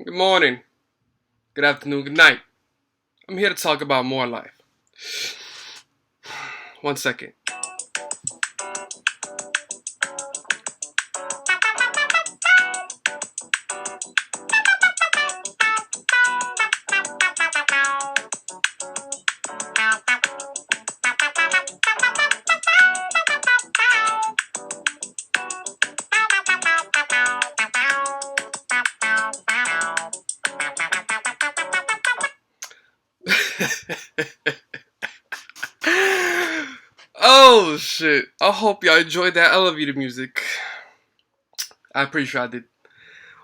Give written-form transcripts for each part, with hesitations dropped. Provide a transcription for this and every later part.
Good morning, good afternoon, good night. I'm here to talk about more life. One second. Oh shit. I hope y'all enjoyed that elevator music. I'm pretty sure I did.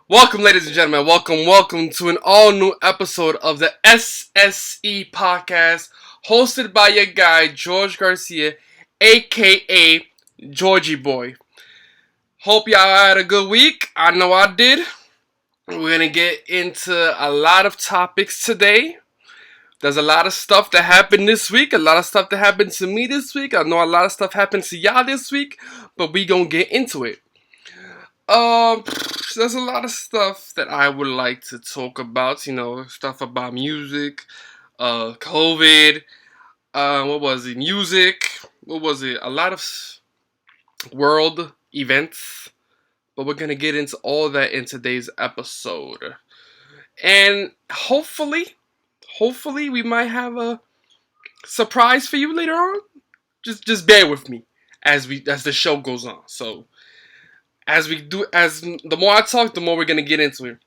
Welcome, ladies and gentlemen. Welcome to an all new episode of the SSE Podcast hosted by your guy, George GarciaAKA Georgie Boii. Hope y'all had a good week. I know I did. We're gonna get into a lot of topics today. There's a lot of stuff that happened this week, a lot of stuff that happened to me this week. I know a lot of stuff happened to y'all this week, but we gonna get into it. There's a lot of stuff that I would like to talk about, stuff about music, COVID, what was it, music, what was it, a lot of world events, but we're gonna get into all that in today's episode. And hopefully we might have a surprise for you later on. Just bear with me as the show goes on. So as the more I talk, the more we're gonna get into it.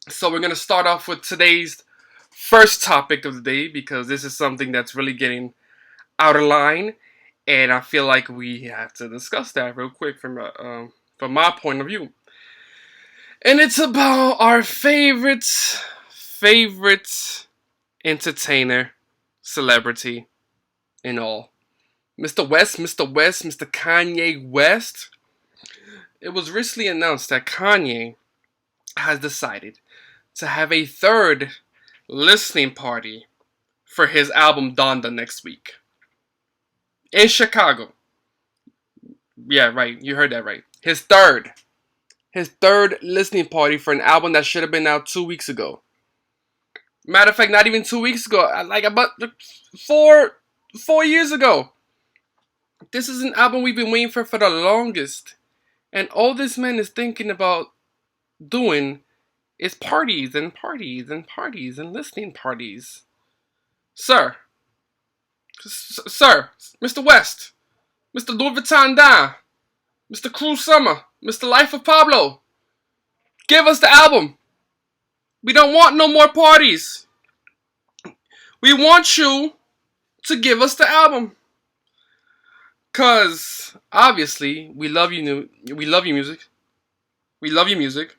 So we're gonna start off with today's first topic of the day because this is something that's really getting out of line, and I feel like we have to discuss that real quick from my point of view. And it's about our favorite entertainer, celebrity, and all. Mr. Kanye West. It was recently announced that Kanye has decided to have a third listening party for his album Donda next week. In Chicago. Yeah, right. You heard that right. His third listening party for an album that should have been out 2 weeks ago. Matter of fact, not even 2 weeks ago. Like about 4 years ago. This is an album we've been waiting for the longest. And all this man is thinking about doing is parties and listening parties. Sir, Mr. West, Mr. Louis Vuitton Don, Mr. Cruise Summer, Mr. Life of Pablo, give us the album. We don't want no more parties. We want you to give us the album. Cause obviously we love you music. We love your music.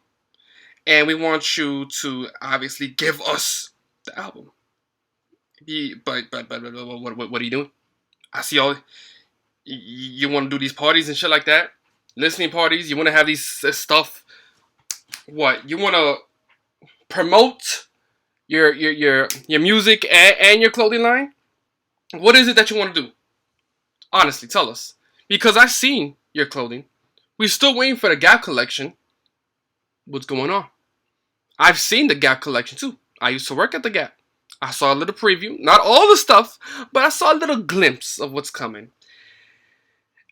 And we want you to obviously give us the album. But what are you doing? I see all you want to do these parties and shit like that. Listening parties, you want to have these stuff. What? You want to promote your music and your clothing line? What is it that you want to do? Honestly, tell us. Because I've seen your clothing. We're still waiting for the Gap collection. What's going on? I've seen the Gap collection too. I used to work at the Gap. I saw a little preview. Not all the stuff, but I saw a little glimpse of what's coming.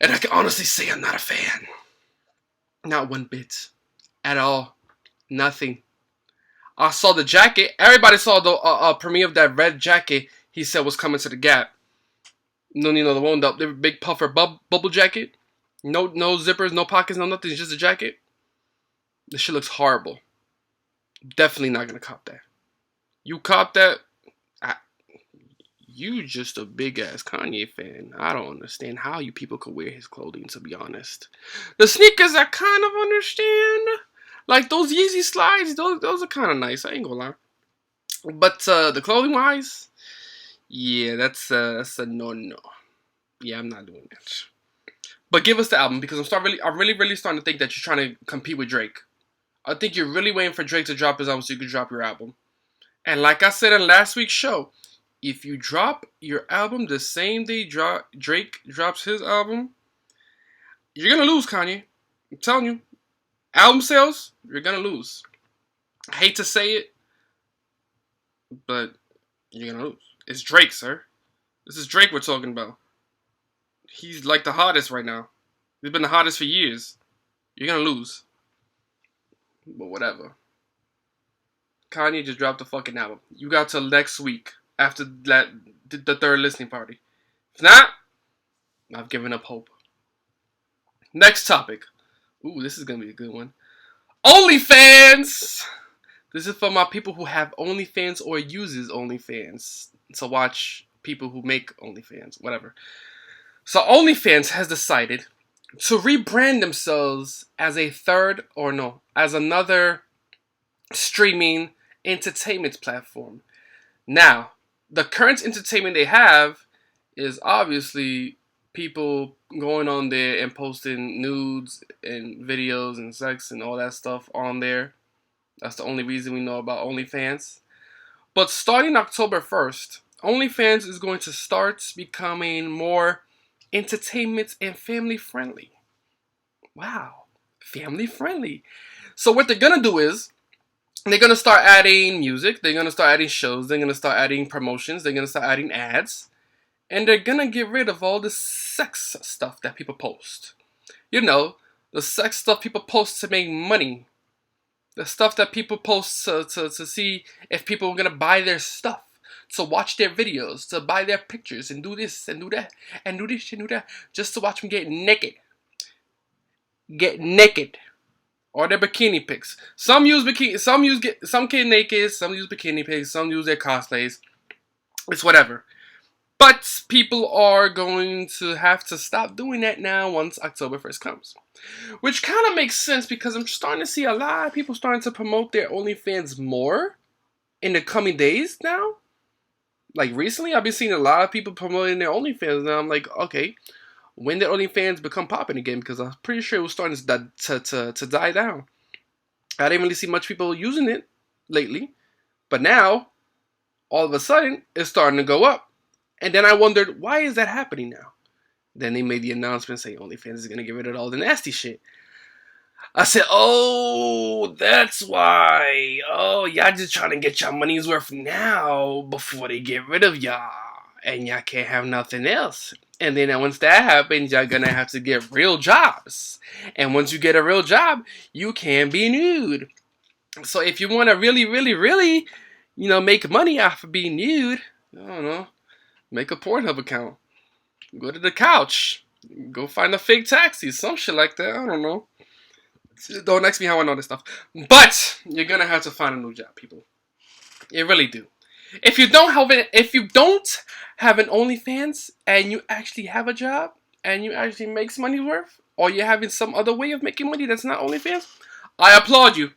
And I can honestly say I'm not a fan. Not one bit. At all. Nothing. I saw the jacket. Everybody saw the premiere of that red jacket he said was coming to the Gap. No, the one, the big puffer bubble jacket. No zippers, no pockets, no nothing. It's just a jacket. This shit looks horrible. Definitely not gonna cop that. You cop that, you just a big ass Kanye fan. I don't understand how you people could wear his clothing, to be honest. The sneakers I kind of understand. Like those Yeezy slides, those are kind of nice. I ain't gonna lie. But the clothing wise, yeah, that's a no. Yeah, I'm not doing that. But give us the album because I'm really starting to think that you're trying to compete with Drake. I think you're really waiting for Drake to drop his album so you can drop your album. And like I said in last week's show, if you drop your album the same day Drake drops his album, you're gonna lose, Kanye. I'm telling you. Album sales, you're gonna lose. I hate to say it, but you're gonna lose. It's Drake, sir. This is Drake we're talking about. He's like the hottest right now. He's been the hottest for years. You're gonna lose. But whatever. Kanye just dropped the fucking album. You got till next week after that the third listening party. If not, I've given up hope. Next topic. Ooh, this is gonna be a good one. OnlyFans! This is for my people who have OnlyFans or uses OnlyFans to watch people who make OnlyFans, whatever. So OnlyFans has decided to rebrand themselves as as another streaming entertainment platform. Now, the current entertainment they have is obviously people going on there and posting nudes and videos and sex and all that stuff on there. That's the only reason we know about OnlyFans. But starting October 1st, OnlyFans is going to start becoming more entertainment and family friendly. Wow, family friendly. So what they're going to do is they're going to start adding music, they're going to start adding shows, they're going to start adding promotions, they're going to start adding ads, and they're going to get rid of all the sex stuff that people post. You know, the sex stuff people post to make money. The stuff that people post to see if people are going to buy their stuff, to watch their videos, to buy their pictures, and do this, and do that, and do this, and do that, just to watch them get naked. Get naked. Or their bikini pics. Some get naked, some use bikini pics, some use their cosplays. It's whatever. But people are going to have to stop doing that now once October 1st comes. Which kind of makes sense because I'm starting to see a lot of people starting to promote their OnlyFans more in the coming days now. Like recently, I've been seeing a lot of people promoting their OnlyFans. Now I'm like, okay, when did OnlyFans become popping again? Because I'm pretty sure it was starting to die down. I didn't really see much people using it lately. But now, all of a sudden, it's starting to go up. And then I wondered, why is that happening now? Then they made the announcement saying OnlyFans is going to get rid of all the nasty shit. I said, oh, that's why. Oh, y'all just trying to get y'all money's worth now before they get rid of y'all. And y'all can't have nothing else. And then once that happens, y'all going to have to get real jobs. And once you get a real job, you can be nude. So if you want to really, really, really, make money off of being nude, I don't know. Make a Pornhub account. Go to the couch. Go find a fake taxi. Some shit like that. I don't know. Don't ask me how I know this stuff. But you're going to have to find a new job, people. You really do. If you don't have an OnlyFans and you actually have a job and you actually make some money worth, or you're having some other way of making money that's not OnlyFans, I applaud you.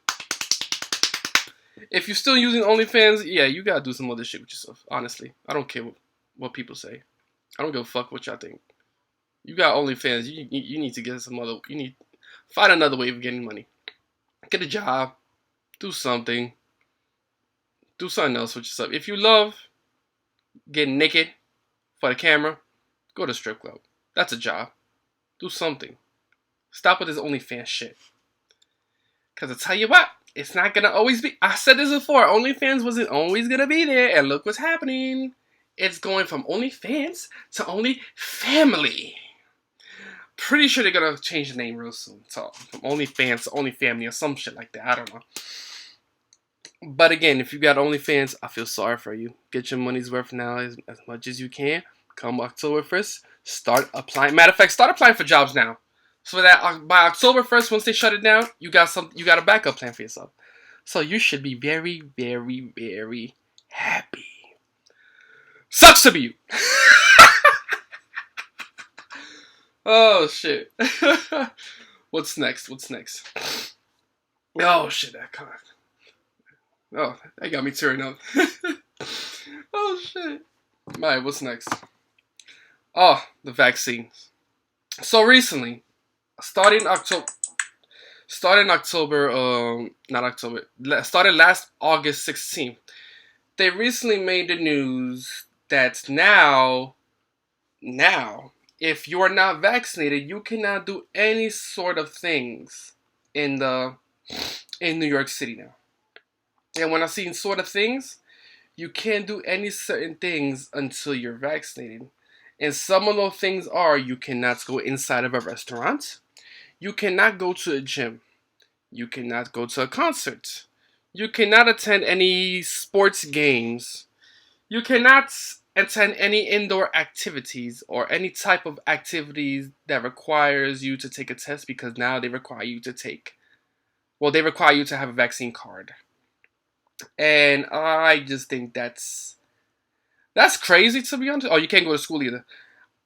If you're still using OnlyFans, yeah, you got to do some other shit with yourself. Honestly. I don't care what people say. I don't give a fuck what y'all think. You got OnlyFans. You need to get find another way of getting money. Get a job. Do something. Do something else with yourself. If you love getting naked for the camera, go to a strip club. That's a job. Do something. Stop with this OnlyFans shit. Because I tell you what, it's not going to always be. I said this before. OnlyFans wasn't always going to be there. And look what's happening. It's going from OnlyFans to OnlyFamily. Pretty sure they're going to change the name real soon. So, from OnlyFans to OnlyFamily or some shit like that. I don't know. But again, if you got OnlyFans, I feel sorry for you. Get your money's worth now as much as you can. Come October 1st, start applying. Matter of fact, start applying for jobs now. So that by October 1st, once they shut it down, you got a backup plan for yourself. So you should be very, very, very happy. Sucks to be you. Oh, shit. What's next? Oh, shit, that card. Oh, that got me tearing up. Oh, shit. Alright, what's next? Oh, the vaccines. So recently, started last August 16th, they recently made the news that now, if you are not vaccinated, you cannot do any sort of things in New York City now. And when I seen sort of things, you can't do any certain things until you're vaccinated. And some of those things are you cannot go inside of a restaurant, you cannot go to a gym, you cannot go to a concert, you cannot attend any sports games, you cannot attend any indoor activities or any type of activities that requires you to take a test because now they require you to they require you to have a vaccine card. And I just think that's crazy, to be honest. Oh, you can't go to school either.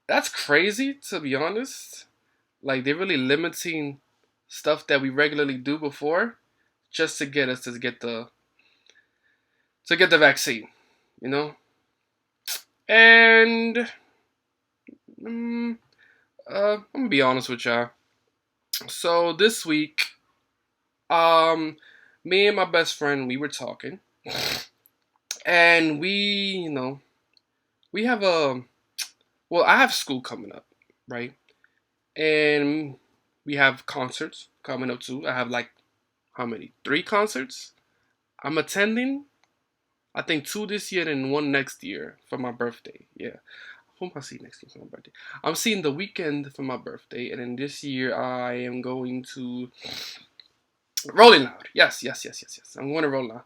That's crazy, to be honest. Like, they're really limiting stuff that we regularly do before just to get us to get the vaccine, you know? And I'm gonna be honest with y'all. So this week, me and my best friend, we were talking, and we have I have school coming up, right? And we have concerts coming up too. I have like how many? 3 concerts I'm attending. I think 2 this year and 1 next year for my birthday. Yeah. Who am I seeing next year for my birthday? I'm seeing The Weeknd for my birthday, and then this year I am going to Rolling Loud. Yes. I'm going to Rolling Loud.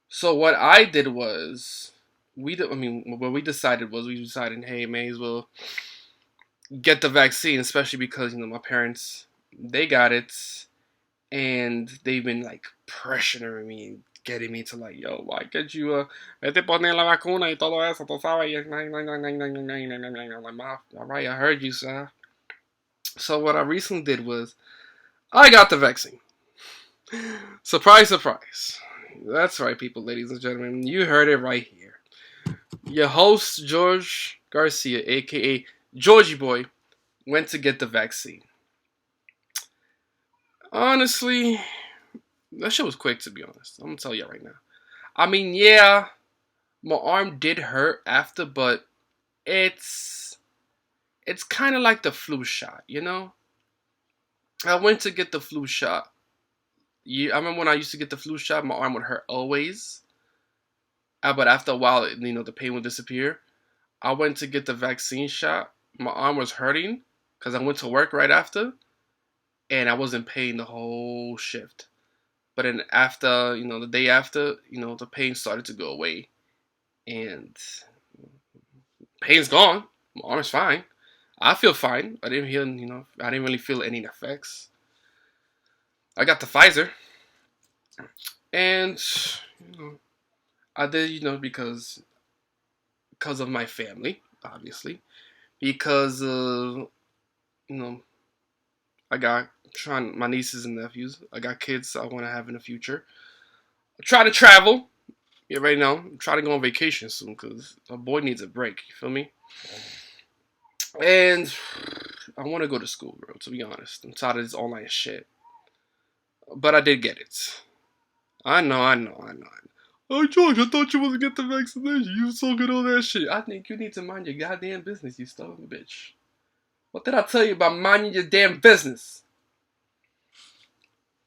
So what I did was what we decided was hey, may as well get the vaccine, especially because my parents, they got it, and they've been like pressuring me, getting me to like, yo, why can't you vete poner la vacuna y todo eso, tú sabes? All right, I heard you, sir. So what I recently did was I got the vaccine. Surprise, surprise. That's right, people, ladies and gentlemen. You heard it right here. Your host, George Garcia, aka Georgie Boii, went to get the vaccine. Honestly, that shit was quick, to be honest. I'm gonna tell you right now. I mean, yeah, my arm did hurt after, but it's kind of like the flu shot, you know? I went to get the flu shot. I remember when I used to get the flu shot, my arm would hurt always. But after a while, the pain would disappear. I went to get the vaccine shot. My arm was hurting because I went to work right after, and I was in pain the whole shift. But then after, the day after, the pain started to go away, and pain's gone. My arm's fine. I feel fine. I didn't really feel any effects. I got the Pfizer, and I did, because of my family, obviously, because I got my nieces and nephews. I got kids I want to have in the future. I try to travel. Yeah, right now, I'm trying to go on vacation soon because a boy needs a break. You feel me? And I want to go to school, bro. To be honest, I'm tired of this online shit. But I did get it. I know. Oh, George, I thought you was gonna get the vaccination. You was talking all that shit. I think you need to mind your goddamn business, you stubborn bitch. What did I tell you about minding your damn business?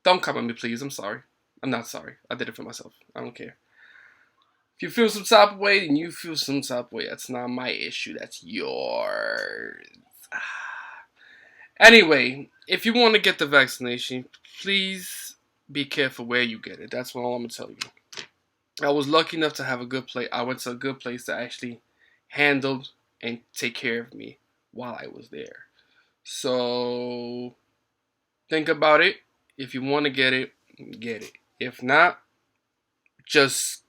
Don't come at me, please. I'm sorry. I'm not sorry. I did it for myself. I don't care. If you feel some type of way, then you feel some type of way. That's not my issue. That's yours. Anyway, if you want to get the vaccination, please be careful where you get it. That's all I'm going to tell you. I was lucky enough to have a good place. I went to a good place that actually handled and take care of me while I was there. So, think about it. If you want to get it, get it. If not, just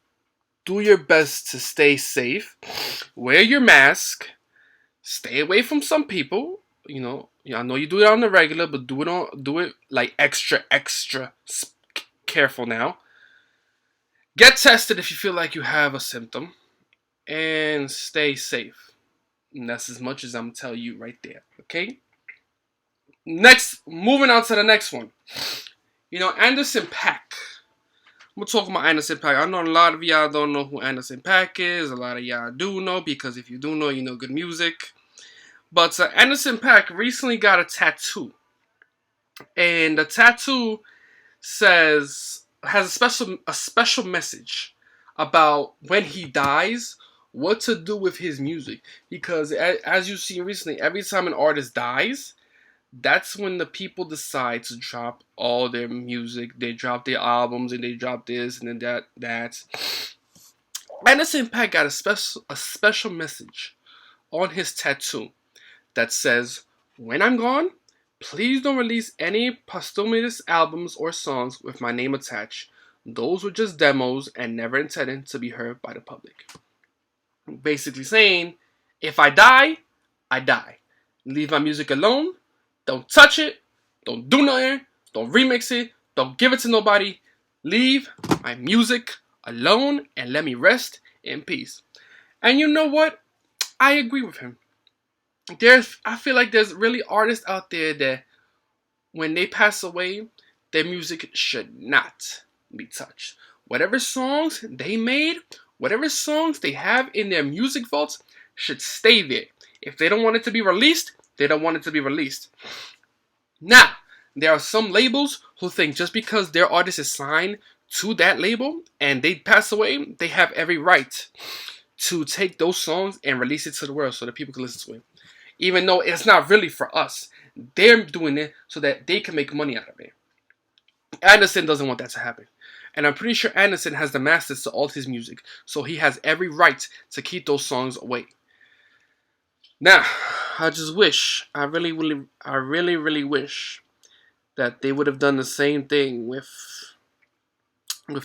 do your best to stay safe. Wear your mask. Stay away from some people. I know you do it on the regular, but do it like extra careful now. Get tested if you feel like you have a symptom, and stay safe. And that's as much as I'm gonna tell you right there. Okay. Next, moving on to the next one. Anderson .Paak. I'm gonna talk about Anderson .Paak. I know a lot of y'all don't know who Anderson .Paak is. A lot of y'all do know, because if you do know, you know good music. But Anderson .Paak recently got a tattoo. And the tattoo says, has a special message about when he dies, what to do with his music. Because as you've seen recently, every time an artist dies, that's when the people decide to drop all their music. They drop their albums and they drop this and then that. Anderson .Paak got a special message on his tattoo that says, "When I'm gone, please don't release any posthumous albums or songs with my name attached. Those were just demos and never intended to be heard by the public." Basically saying, if I die, I die. Leave my music alone. Don't touch it. Don't do nothing. Don't remix it. Don't give it to nobody. Leave my music alone and let me rest in peace. And you know what? I agree with him. I feel like there's really artists out there that when they pass away, their music should not be touched. Whatever songs they made, whatever songs they have in their music vaults should stay there. If they don't want it to be released, they don't want it to be released. Now, there are some labels who think just because their artist is signed to that label and they pass away, they have every right to take those songs and release it to the world so that people can listen to it. Even though it's not really for us. They're doing it so that they can make money out of it. Anderson doesn't want that to happen. And I'm pretty sure Anderson has the masters to all his music. So he has every right to keep those songs away. Now, I just wish, I really wish that they would have done the same thing with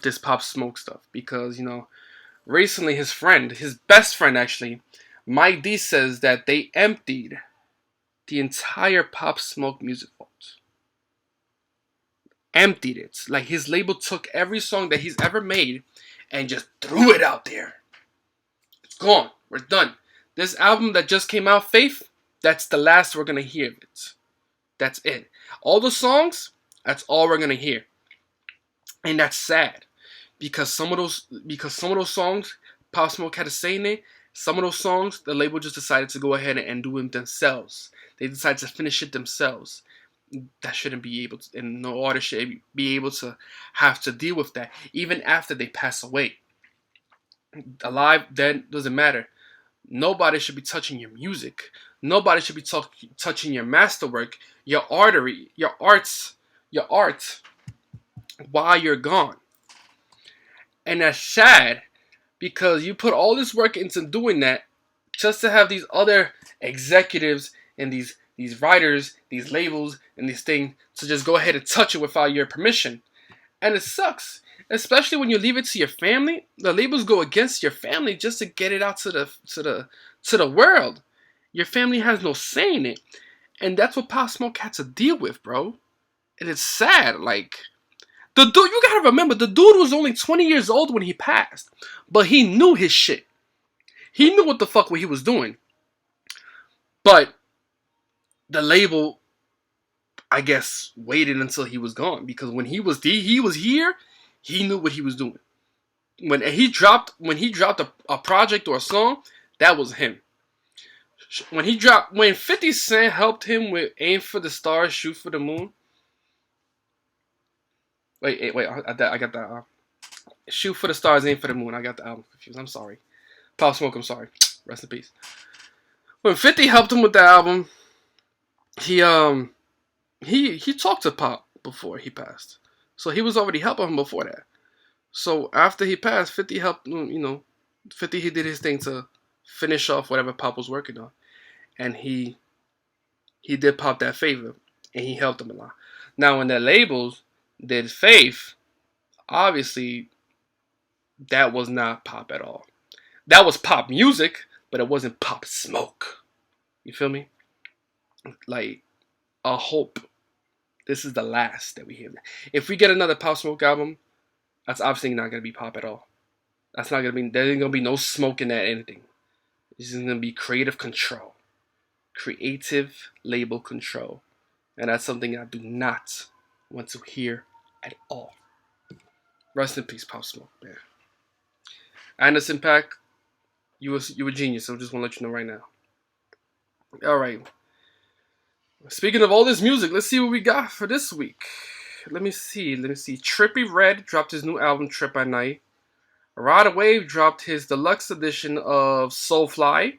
this Pop Smoke stuff. Because, recently his best friend actually, Mike D, says that they emptied the entire Pop Smoke music vault. Emptied it. Like his label took every song that he's ever made and just threw it out there. It's gone. We're done. This album that just came out, Faith, that's the last we're going to hear of it. That's it. All the songs, that's all we're going to hear. And that's sad. Because some of those songs Pop Smoke had a say in it, some of those songs, the label just decided to go ahead and do them themselves. They decided to finish it themselves. That shouldn't be able to, and no artist should be able to have to deal with that, even after they pass away. Alive, dead, doesn't matter. Nobody should be touching your music. Nobody should be touching your masterwork, your artery, your art, while you're gone. And that's sad, because you put all this work into doing that just to have these other executives and these writers, these labels, and these things to just go ahead and touch it without your permission. And it sucks. Especially when you leave it to your family. The labels go against your family just to get it out to the world. Your family has no say in it. And that's what Pop Smoke had to deal with, bro. And it's sad. Like, the dude, you gotta remember, the dude was only 20 years old when he passed. But he knew his shit. He knew what the fuck he was doing. But the label, I guess, waited until he was gone. Because when he was here, he knew what he was doing. When he dropped a project or a song, that was him. When 50 Cent helped him with Aim for the Stars, Shoot for the Moon. Wait, I got that. Shoot for the Stars, Aim for the Moon. I got the album confused. I'm sorry. Pop Smoke, I'm sorry. Rest in peace. When 50 helped him with the album, he talked to Pop before he passed. So he was already helping him before that. So after he passed, 50 helped, 50 he did his thing to finish off whatever Pop was working on. And he did Pop that favor. And he helped him a lot. Now when the labels did Faith, obviously that was not Pop at all. That was Pop music, but it wasn't Pop Smoke. You feel me? Like, I hope this is the last that we hear. If we get another Pop Smoke album, that's obviously not going to be Pop at all. That's not going to be, there ain't going to be no smoke in that anything. This is going to be creative control. Creative label control. And that's something I do not want to hear at all. Rest in peace, Pop Smoke, man. Anderson .Paak, you a genius. I just want to let you know right now. All right. Speaking of all this music, let's see what we got for this week. let me see. Trippie Redd dropped his new album, Trip at Night. Rod Wave dropped his deluxe edition of Soulfly.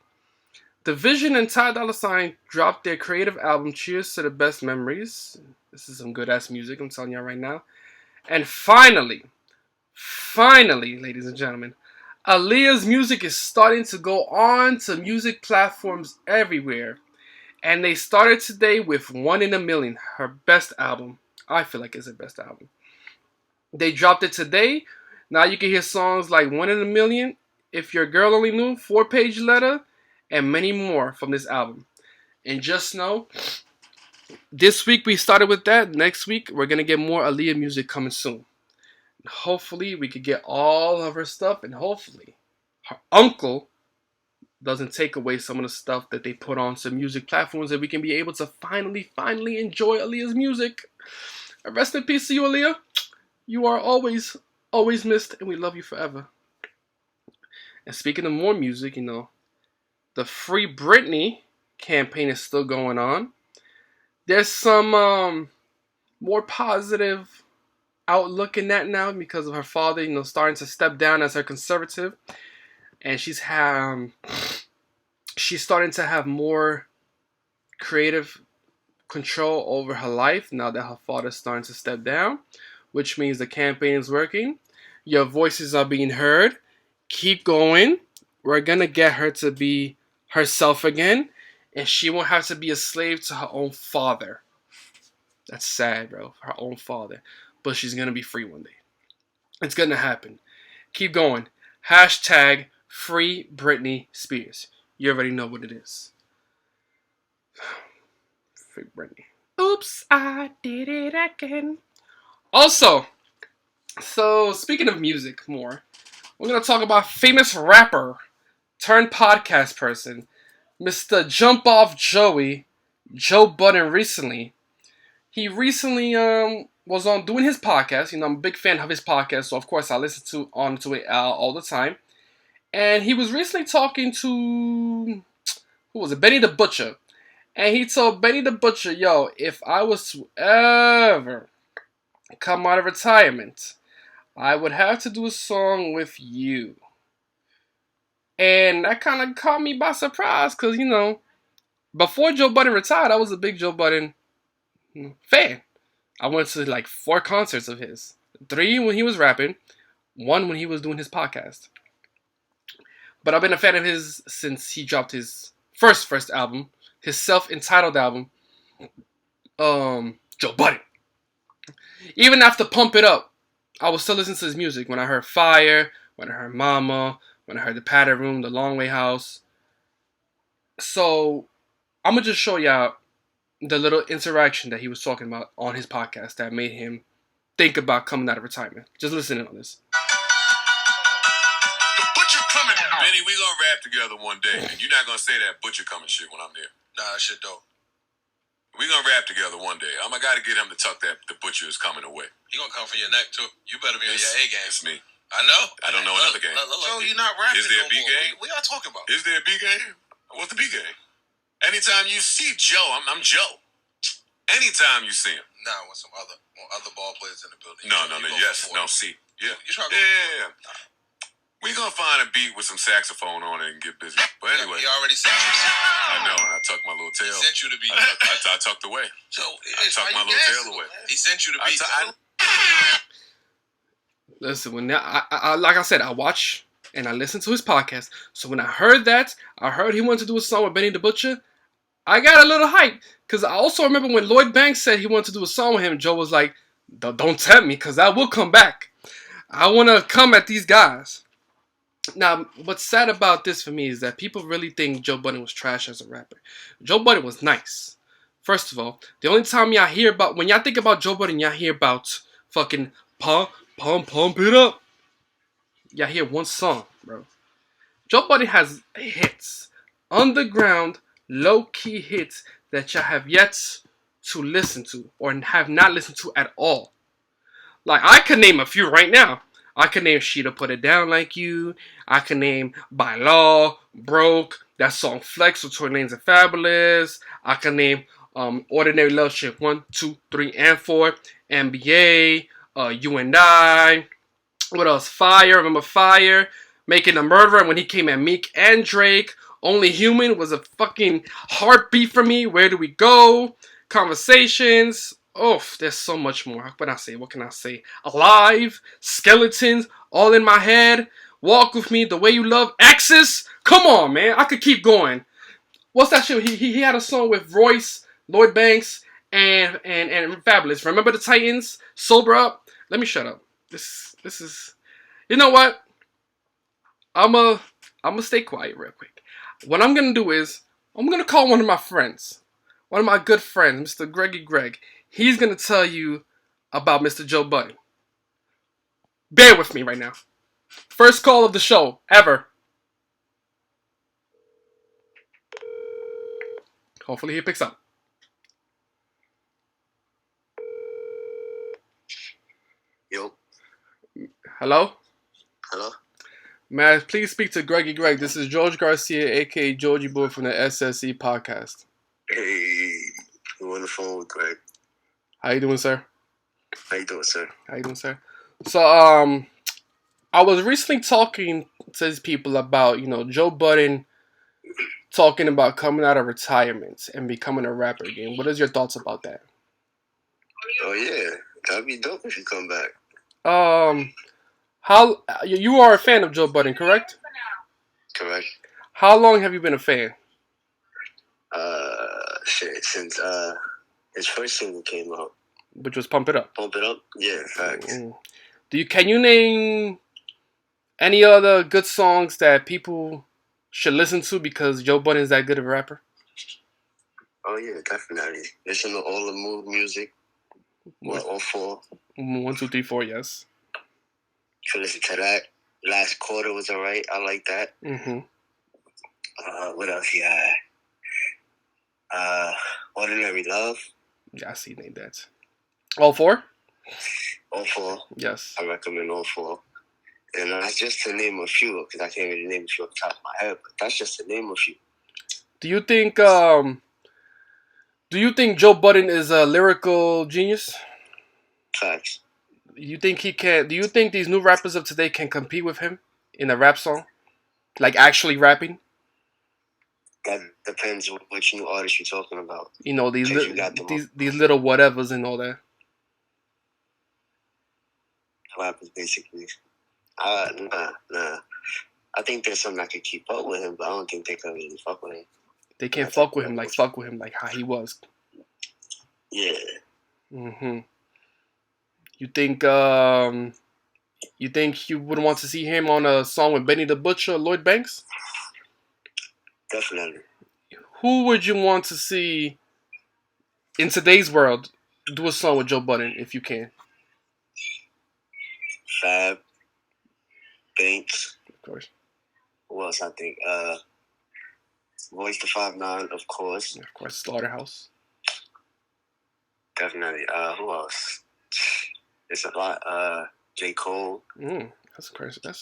Division and Ty Dolla $ign dropped their creative album, Cheers to the Best Memories. This is some good-ass music, I'm telling y'all right now. And finally, ladies and gentlemen, Aaliyah's music is starting to go on to music platforms everywhere. And they started today with One in a Million, her best album. I feel like it's her best album. They dropped it today. Now you can hear songs like One in a Million, If Your Girl Only Knew, 4-Page Letter, and many more from this album. And just know, this week we started with that. Next week we're going to get more Aaliyah music coming soon. Hopefully we could get all of her stuff, and hopefully her uncle doesn't take away some of the stuff that they put on some music platforms, that we can be able to finally enjoy Aaliyah's music. Rest in peace to you, Aaliyah. You are always missed, and we love you forever. And speaking of more music, the Free Britney campaign is still going on. There's some more positive outlook in that now because of her father, starting to step down as her conservative, and she's starting to have more creative control over her life now that her father's starting to step down, which means the campaign is working. Your voices are being heard. Keep going. We're gonna get her to be herself again, and she won't have to be a slave to her own father. That's sad, bro. Her own father. But she's gonna be free one day. It's gonna happen. Keep going. Hashtag Free Britney Spears. You already know what it is. Free Britney. Oops, I did it again. Also, so speaking of music more, we're gonna talk about famous rapper turned podcast person, Mr. Jump Off Joey, Joe Budden recently. He recently was on doing his podcast. I'm a big fan of his podcast, so of course I listen to it all the time. And he was recently talking to, who was it? Benny the Butcher. And he told Benny the Butcher, yo, if I was to ever come out of retirement, I would have to do a song with you. And that kind of caught me by surprise, because, before Joe Budden retired, I was a big Joe Budden fan. I went to like 4 concerts of his. 3 when he was rapping, 1 when he was doing his podcast. But I've been a fan of his since he dropped his first album, his self-entitled album, Joe Budden. Even after Pump It Up, I was still listening to his music. When I heard Fire, when I heard Mama, when I heard The Pattern Room, The Long Way House. So, I'm going to just show y'all the little interaction that he was talking about on his podcast that made him think about coming out of retirement. Just listen in on this. The Butcher coming out. Benny, we gonna rap together one day, and you're not gonna say that Butcher coming shit when I'm there. Nah, that shit dope. We gonna rap together one day. I gotta get him to tuck that the Butcher is coming away. He gonna come for your neck too. You better be on your A game. It's me. I know. I don't know another game. So you're not rapping. Is there a B game? What y'all talking about? Is there a B game? What's the B game? Anytime you see Joe, I'm Joe. Anytime you see him. Nah, with some other ball players in the building. See. Yeah. You try to yeah. We gonna find a beat with some saxophone on it and get busy. But anyway. He already sent you. I know. I tucked my little tail. He sent you the beat. I tucked away. So I tucked my little tail away. He sent you the beat. Listen, when I like I said, I watch and I listen to his podcast. So when I heard he wanted to do a song with Benny the Butcher, I got a little hype. Because I also remember when Lloyd Banks said he wanted to do a song with him, Joe was like, don't tempt me, because I will come back. I want to come at these guys. Now, what's sad about this for me is that people really think Joe Budden was trash as a rapper. Joe Budden was nice. First of all, the only time y'all hear about, when y'all think about Joe Budden, y'all hear about fucking pump it up. Y'all hear one song, bro. Joe Budden has hits. Underground, low-key hits that y'all have yet to listen to or have not listened to at all. Like, I could name a few right now. I could name She'da Put It Down Like You. I could name By Law, Broke, that song Flex with Tory Lanez and Fabulous. I could name Ordinary Love Shit 1, 2, 3, and 4. NBA, You and I. What else? Fire. Remember Fire? Making a Murderer when he came at Meek and Drake. Only Human was a fucking heartbeat for me. Where do we go? Conversations. Oh, there's so much more. What can I say? Alive. Skeletons. All in my head. Walk with me. The way you love. Axis. Come on, man. I could keep going. What's that shit? He had a song with Royce, Lloyd Banks, and Fabulous. Remember the Titans? Sober Up. Let me shut up. This is. You know what? I'ma stay quiet real quick. What I'm gonna do is I'm gonna call one of my friends, one of my good friends, Mr. Greggy Greg. He's gonna tell you about Mr. Joe Budden. Bear with me right now. First call of the show ever. Hopefully he picks up. Yo. Hello? Hello? May I please speak to Greggy Greg? This is George GarciaAKA Georgie Boii from the SSE Podcast. Hey, you on the phone with Greg. How you doing, sir? How you doing, sir? So, I was recently talking to these people about, Joe Budden talking about coming out of retirement and becoming a rapper again. What is your thoughts about that? Oh, yeah. That'd be dope if you come back. How you are a fan of Joe Budden, correct? Correct. How long have you been a fan? Since his first single came out. Which was Pump It Up. Pump It Up? Yeah, facts. Can you name any other good songs that people should listen to because Joe Budden is that good of a rapper? Oh, yeah, definitely. Listen to all the Mood music. Well, all four. 1, 2, 3, 4, yes. You can listen to that. Last Quarter was alright. I like that. Mm-hmm. What else you had? Ordinary Love. Yeah, I see. Name that. All four? All four. Yes. I recommend all four. And that's just to name a few, because I can't really name a few off the top of my head, but that's just to name a few. Do you think Joe Budden is a lyrical genius? Facts. Do you think these new rappers of today can compete with him in a rap song? Like actually rapping? That depends on which new artist you're talking about. These little whatevers and all that. Rappers, basically. Nah. I think there's some that could keep up with him, but I don't think they can really fuck with him. They can't fuck with him like how he was. Yeah. Mm-hmm. You think you would want to see him on a song with Benny the Butcher or Lloyd Banks? Definitely. Who would you want to see in today's world do a song with Joe Budden if you can? Fab. Banks. Of course. Who else I think? Voice to 5'9", of course. Of course, Slaughterhouse. Definitely. Who else? It's a lot. J. Cole. That's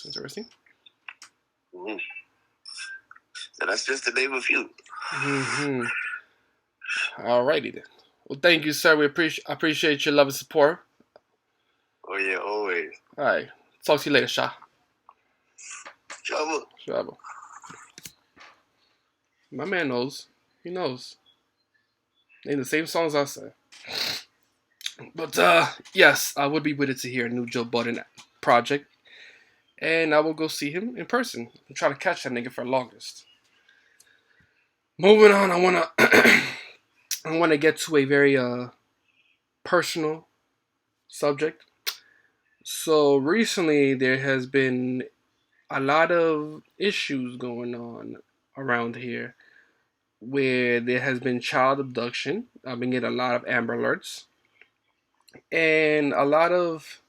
interesting. Mm-hmm. So that's just to name a few. Mm-hmm. Alrighty then. Well, thank you, sir. We appreciate your love and support. Oh yeah, always. All right. Talk to you later, Shah. Trouble. My man knows. He knows. Name the same songs I say. But yes, I would be with it to hear a new Joe Budden project. And I will go see him in person. I'm trying to catch that nigga for the longest. Moving on, I wanna get to a very personal subject. So recently there has been a lot of issues going on around here where there has been child abduction. I've been getting a lot of Amber Alerts. And a lot of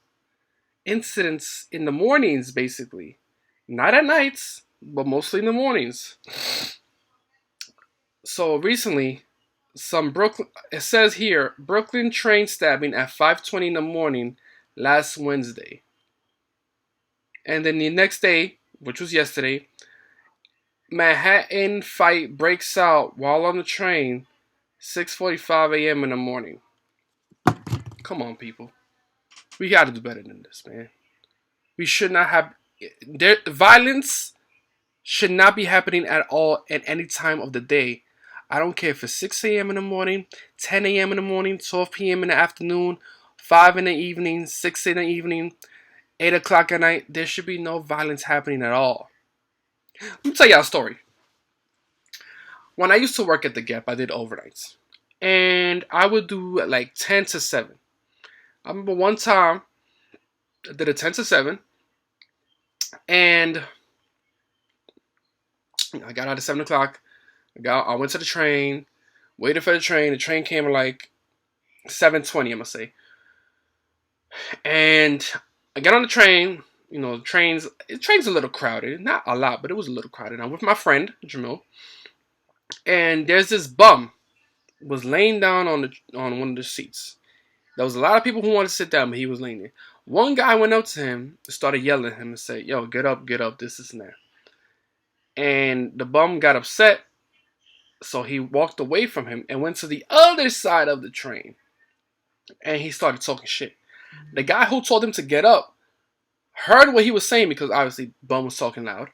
incidents in the mornings, basically. Not at nights, but mostly in the mornings. So recently, it says here, Brooklyn train stabbing at 5:20 in the morning last Wednesday. And then the next day, which was yesterday, Manhattan fight breaks out while on the train, 6:45 a.m. in the morning. Come on, people. We got to do better than this, man. We should not have... Violence should not be happening at all at any time of the day. I don't care if it's 6 a.m. in the morning, 10 a.m. in the morning, 12 p.m. in the afternoon, 5 in the evening, 6 in the evening, 8 o'clock at night. There should be no violence happening at all. Let me tell y'all a story. When I used to work at the Gap, I did overnights. And I would do like 10 to 7. I remember one time, I did a 10 to 7. And I got out at 7 o'clock. I went to the train, waited for the train. The train came at like 7:20, I'm going to say. And I got on the train. You know, the train's a little crowded. Not a lot, but it was a little crowded. I'm with my friend, Jamil. And there's this bum was laying down on one of the seats. There was a lot of people who wanted to sit down, but he was laying there. One guy went up to him and started yelling at him and said, "Yo, get up, this and that." And the bum got upset, so he walked away from him and went to the other side of the train. And he started talking shit. The guy who told him to get up heard what he was saying because obviously bum was talking loud.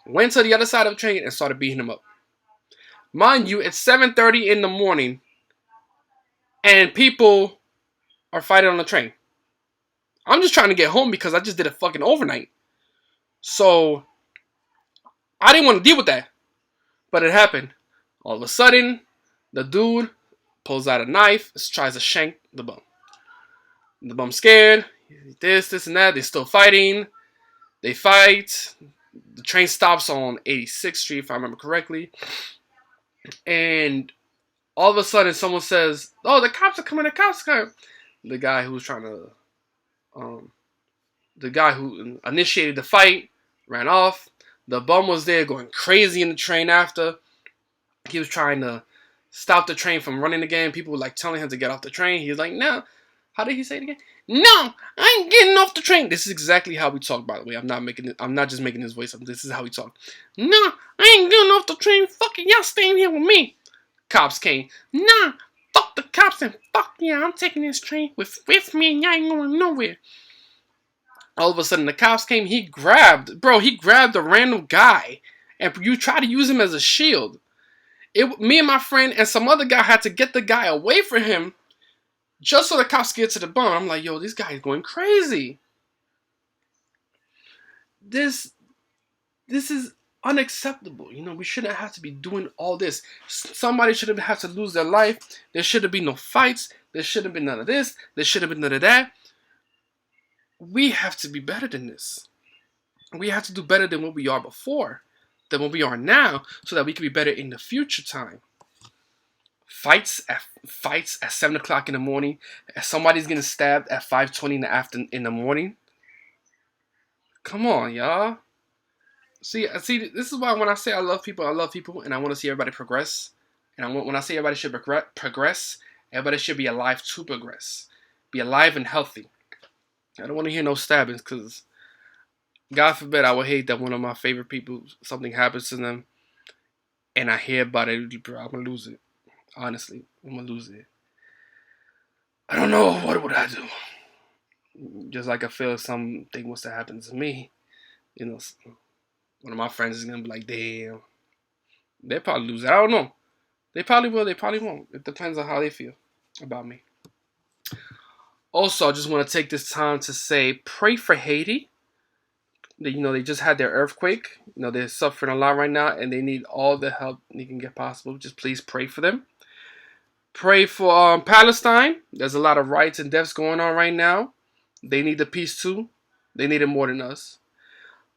Went to the other side of the train and started beating him up. Mind you, it's 7:30 in the morning and people are fighting on the train. I'm just trying to get home because I just did a fucking overnight. So I didn't want to deal with that. But it happened. All of a sudden, the dude pulls out a knife, tries to shank the bum. The bum's scared. This and that. They're still fighting. They fight. The train stops on 86th Street, if I remember correctly. And all of a sudden, someone says, "Oh, the cops are coming, the cops are coming." The guy who was trying to... the guy who initiated the fight ran off. The bum was there going crazy in the train after. He was trying to stop the train from running again. People were like telling him to get off the train. He was like, "No." How did he say it again? "No, I ain't getting off the train." This is exactly how we talk, by the way. I'm not just making his voice up. This is how we talk. "No, I ain't getting off the train. Fuck it, y'all staying here with me." Cops came. "Nah, fuck the cops and fuck yeah, I'm taking this train with me and y'all ain't going nowhere." All of a sudden, the cops came. He grabbed a random guy and you tried to use him as a shield. Me and my friend and some other guy had to get the guy away from him just so the cops get to the bum. I'm like, yo, this guy is going crazy. This is unacceptable. You know, we shouldn't have to be doing all this. Somebody shouldn't have to lose their life. There shouldn't be no fights. There shouldn't be none of this. There shouldn't be none of that. We have to be better than this. We have to do better than what we are before, than what we are now, so that we can be better in the future time. Fights at 7 o'clock in the morning. Somebody's getting stabbed at 5:20 in the morning. Come on, y'all. See, this is why when I say I love people, and I want to see everybody progress. And when I say everybody should progress, everybody should be alive to progress. Be alive and healthy. I don't want to hear no stabbings, because God forbid I would hate that one of my favorite people, something happens to them, and I hear about it, bro, I'm going to lose it. Honestly, I'm going to lose it. I don't know, what would I do? Just like I feel if something was to happen to me, you know, one of my friends is going to be like, damn. They'll probably lose it. I don't know. They probably will, they probably won't. It depends on how they feel about me. Also, I just want to take this time to say, pray for Haiti. They just had their earthquake. They're suffering a lot right now, and they need all the help they can get possible. Just please pray for them. Pray for Palestine. There's a lot of riots and deaths going on right now. They need the peace too. They need it more than us.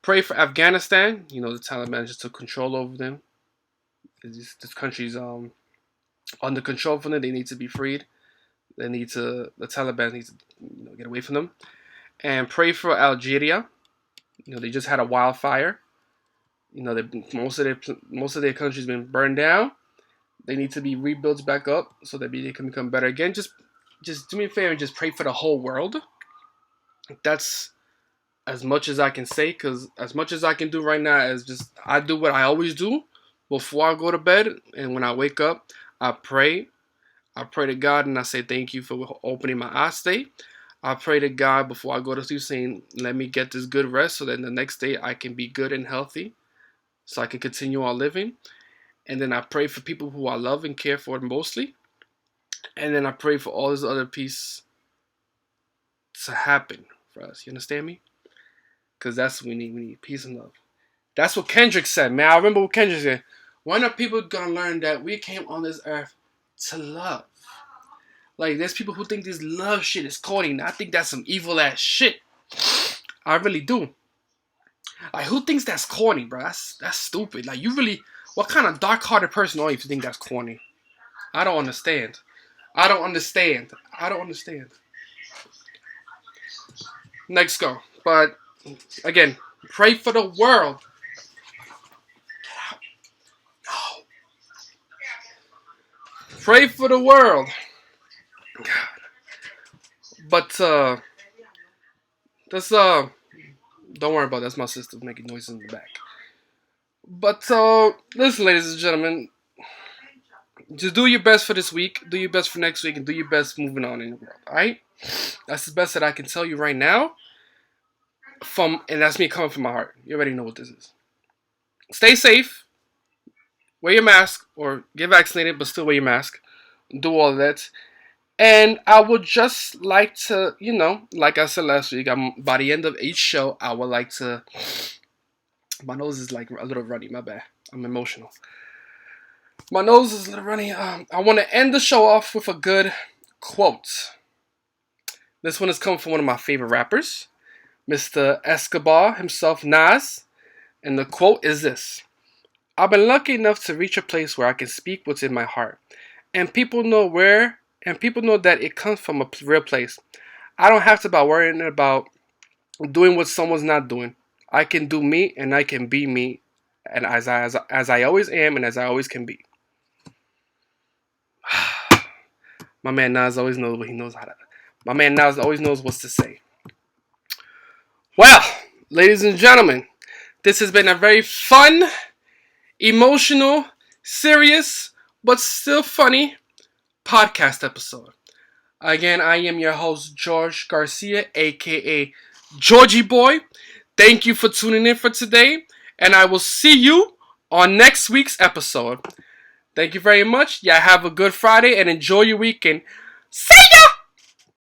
Pray for Afghanistan. The Taliban just took control over them. This country's under control for them. They need to be freed. The Taliban needs to get away from them. And pray for Algeria. They just had a wildfire. Most of their country's been burned down. They need to be rebuilt back up so that they can become better again. Just do me a favor and just pray for the whole world. That's as much as I can say, because as much as I can do right now is just I do what I always do before I go to bed, and when I wake up, I pray. I pray to God and I say thank you for opening my eyes today. I pray to God before I go to sleep saying, let me get this good rest so that the next day I can be good and healthy so I can continue on living. And then I pray for people who I love and care for mostly. And then I pray for all this other peace to happen for us. You understand me? Because that's what we need. We need peace and love. That's what Kendrick said, man. I remember what Kendrick said. When are people going to learn that we came on this earth to love? Like, there's people who think this love shit is corny. I think that's some evil ass shit. I really do. Like, who thinks that's corny, bro? That's stupid. Like, you really... What kind of dark-hearted person are you to think that's corny? I don't understand. Next go. But, again, pray for the world. Get out. No. Pray for the world. But, that's, don't worry about that. That's my sister making noises in the back. But, listen, ladies and gentlemen, just do your best for this week, do your best for next week, and do your best moving on in the world, alright? That's the best that I can tell you right now, and that's me coming from my heart. You already know what this is. Stay safe, wear your mask, or get vaccinated, but still wear your mask, do all of that. And I would just like to, like I said last week, by the end of each show, I would like to... My nose is like a little runny, my bad. I'm emotional. My nose is a little runny. I want to end the show off with a good quote. This one is coming from one of my favorite rappers, Mr. Escobar himself, Nas. And the quote is this: I've been lucky enough to reach a place where I can speak what's in my heart. And people know that it comes from a real place. I don't have to be worrying about doing what someone's not doing. I can do me and I can be me, and as I always am and as I always can be. My man Nas always knows what he knows how to. My man Nas always knows what to say. Well, ladies and gentlemen, this has been a very fun, emotional, serious, but still funny podcast episode. Again, I am your host, George GarciaAKA Georgie Boii. Thank you for tuning in for today, and I will see you on next week's episode. Thank you very much. Yeah, have a good Friday and enjoy your weekend. See ya!